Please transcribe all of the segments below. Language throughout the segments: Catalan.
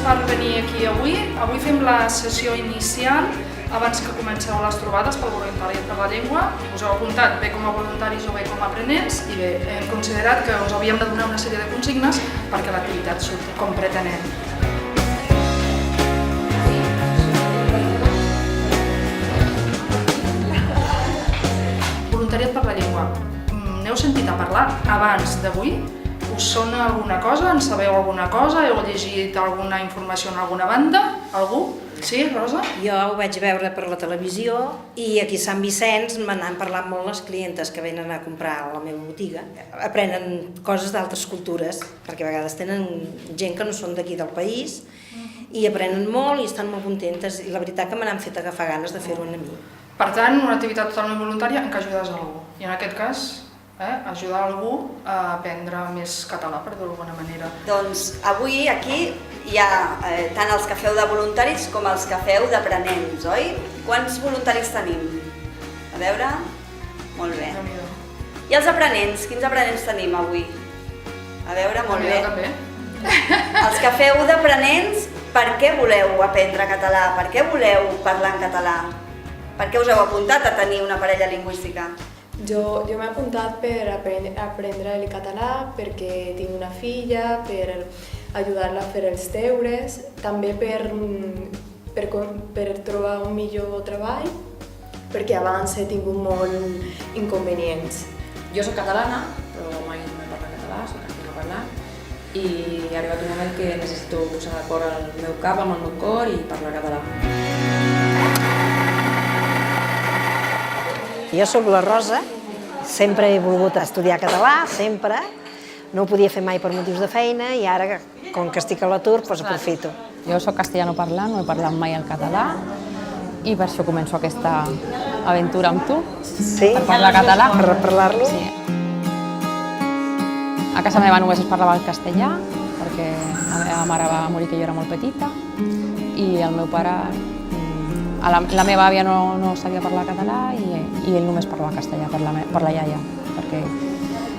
per venir aquí avui. Avui fem la sessió inicial abans que comenceu les trobades pel voluntariat per la llengua. Us heu apuntat bé com a voluntaris o bé com a aprenents i bé, hem considerat que us havíem de donar una sèrie de consignes perquè l'activitat surti com pretenem. Voluntariat per la llengua. N'heu sentit a parlar abans d'avui? Us sona alguna cosa? En sabeu alguna cosa? Heu llegit alguna informació en alguna banda? Algú? Sí, Rosa? Jo ho vaig veure per la televisió i aquí a Sant Vicenç me n'han parlat molt les clientes que venen a comprar a la meva botiga. Aprenen coses d'altres cultures, perquè a vegades tenen gent que no són d'aquí del país i aprenen molt i estan molt contentes i la veritat que me n'han fet agafar ganes de fer-ho a mi. Per tant, una activitat totalment voluntària en què ajudes algú. I en aquest cas, ajudar algú a aprendre més català, per dir-ho d'alguna manera. Doncs avui aquí hi ha tant els que feu de voluntaris com els que feu d'aprenents, oi? Quants voluntaris tenim? A veure? Molt bé. I els aprenents? Quins aprenents tenim avui? A veure, molt bé. També. Els que feu d'aprenents, per què voleu aprendre català? Per què voleu parlar en català? Per què us heu apuntat a tenir una parella lingüística? Jo m'he apuntat per aprendre el català perquè tinc una filla, per ajudar-la a fer els deures, també per trobar un millor treball, perquè abans he tingut molt inconvenients. Jo soc catalana, però mai no he parlat català, soc castellano parlant, i ha arribat un moment que necessito posar d'acord el meu cap amb el meu cor i parlar català. Jo sóc la Rosa, sempre he volgut estudiar català, sempre. No ho podia fer mai per motius de feina i ara, com que estic a l'atur, doncs aprofito. Jo soc castellano parlant, no he parlat mai el català i per això començo aquesta aventura amb tu, per parlar català. Per parlar-lo? Sí. A casa meva només es parlava el castellà, perquè la meva mare va morir que jo era molt petita i el meu pare... La meva àvia no sabia parlar català i ell només parlava castellà per la iaia.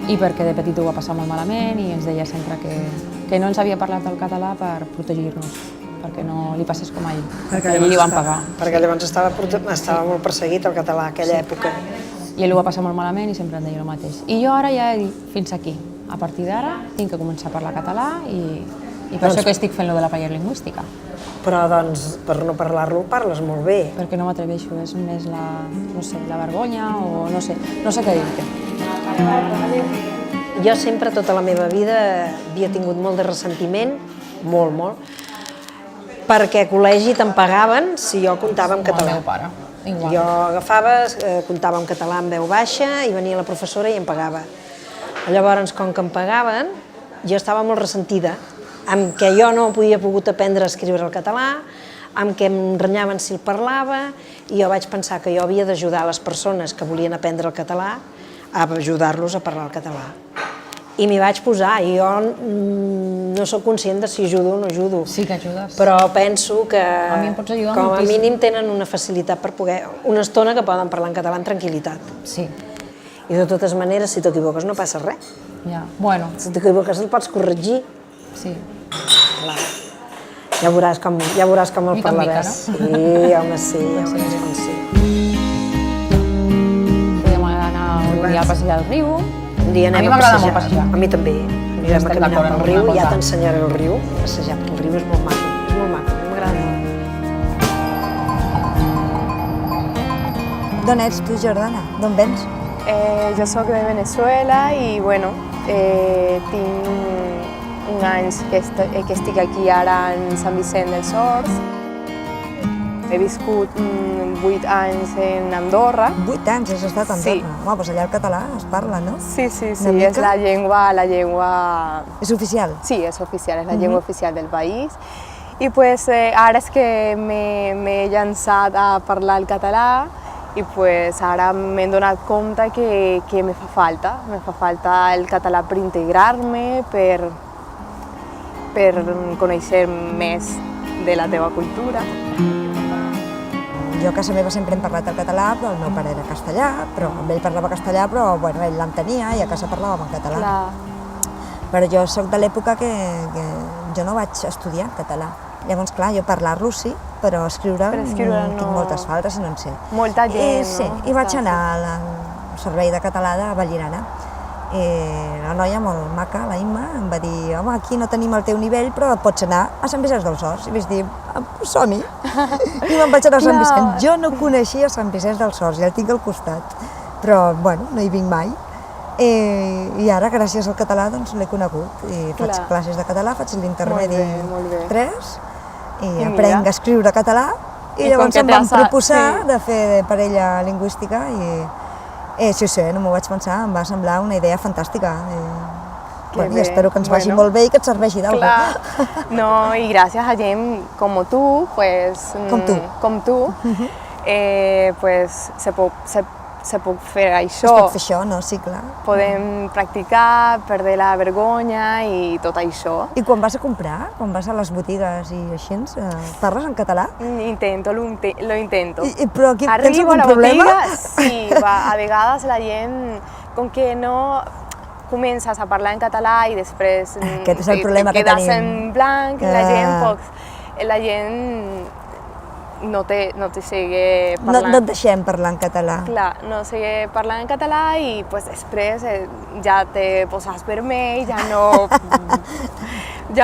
I perquè de petit ho va passar molt malament i ens deia sempre que no ens havia parlat el català per protegir-nos, perquè no li passés com a ell. Perquè ell li van pagar. Perquè llavors estava molt perseguit el català a aquella època. I ell ho va passar molt malament i sempre em deia el mateix. I jo ara ja he dit, fins aquí. A partir d'ara tinc que començar a parlar català i per això que estic fent lo de la parella lingüística. Però, doncs, per no parlar-lo, parles molt bé. Perquè no m'atreveixo, és més la vergonya o no sé què dir-te. Jo sempre, tota la meva vida, havia tingut molt de ressentiment, molt, perquè a col·legi te'n pagaven si jo comptava en català. El meu pare, igual. Jo agafava, comptava en català en veu baixa i venia la professora i em pagava. Llavors, com que em pagaven, jo estava molt ressentida, amb què jo no havia pogut aprendre a escriure el català, amb què em renyaven si el parlava, i jo vaig pensar que jo havia d'ajudar les persones que volien aprendre el català a ajudar-los a parlar el català. I m'hi vaig posar, i jo no sóc conscient de si ajudo o no ajudo. Sí que ajudes. Però penso que, a mi em pots ajudar com a moltíssim. mínim, tenen una facilitat per poder... Una estona que poden parlar en català amb tranquil·litat. Sí. I de totes maneres, si t'equivoques no passa res. Ja, bueno. Si t'equivoques el pots corregir. Sí. Clar. Ja veuràs com el parlaràs. Mica, no? Sí, home, sí, com sí. Podríem anar un dia a passejar al riu. Un dia a anem mi a m'agrada passejar. molt passejar. A mi també. Anirem a caminar pel riu, ja t'ensenyaré el riu. Passejar pel riu és molt maco, a mi m'agrada molt. D'on ets tu, Jordana? D'on vens? Jo soc de Venezuela i, bueno, tinc un any que estic aquí ara en Sant Vicent dels Horts. He viscut 8 anys en Andorra. 8 anys has estat a Andorra? Sí. Home, doncs allà el català es parla, no? Sí, és la llengua... És oficial? Sí, és oficial, és la llengua oficial del país. I pues, ara és que m'he llançat a parlar el català i pues, ara m'he donat compte que me fa falta el català per integrar-me, per conèixer més de la teva cultura. Jo a casa meva sempre hem parlat el català, però el meu pare era castellà, però amb ell parlava castellà, però bueno, ell l'entenia i a casa parlàvem en català. Però jo sóc de l'època que jo no vaig estudiar català. Llavors, clar, jo parlar-lo sí, però escriure tinc moltes faltes i no en sé. Molta gent, Sí, no? i vaig anar al servei de català de Vallirana. La noia molt maca, la Imma, em va dir: home, aquí no tenim el teu nivell, però pots anar a Sant Vicenç dels Horts. I vaig dir: som-hi! I me'n vaig anar a Sant Vicenç. Jo no coneixia Sant Vicenç dels Horts, ja el tinc al costat, però, bueno, no hi vinc mai. I ara, gràcies al català, doncs l'he conegut. I faig classes de català, faig l'intermedi 3, i aprenc a escriure català, i llavors em van proposar de fer parella lingüística, i sí, no m'ho vaig pensar, em va semblar una idea fantàstica. I espero que ens vagi molt bé i que et serveixi d'alguna cosa. No, y gracias a gent com tu, pues... Com tu, pues se pot fer això. Es pot fer això, no? Sí, clar. Podem practicar, perder la vergonya i tot això. I quan vas a comprar, quan vas a les botigues i així, parles en català? Lo intento. Però aquí tens Arribo algun a la problema? botiga, sí, a vegades la gent, com que no comences a parlar en català i després Aquest és el problema que quedes tenim. en blanc, la gent no te sigue parlant. No et deixem parlar en català. Clar, no sigue parlant en català i pues, després ja te poses vermell, ja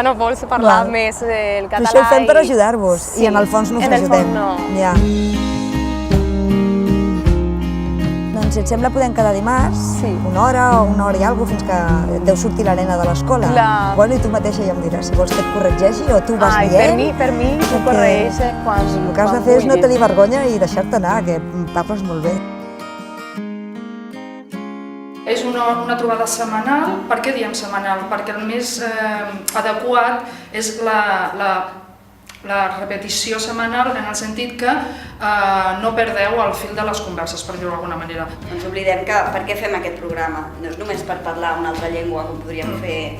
no vols parlar més el català. Però això ho fem per ajudar-vos i en el fons no us ajudem. No. Ja. Doncs si et sembla podem quedar dimarts, una hora o una hora i alguna cosa, fins que deu sortir la nena de l'escola. Bueno, i tu mateixa ja em diràs si vols que et corregeixi o tu vas dient. Per mi, tu corregeixes quan El que has de fer és no tenir vergonya i deixar-te anar, que parles molt bé. És una trobada setmanal. Per què diem setmanal? Perquè el més adequat és la repetició setmanal en el sentit que no perdeu el fil de les converses, per dir-ho d'alguna manera. Ens oblidem que per què fem aquest programa? No és només per parlar una altra llengua, com podríem fer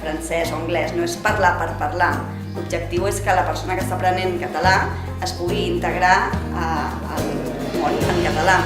francès o anglès, no és parlar per parlar. L'objectiu és que la persona que està aprenent català es pugui integrar al món en català.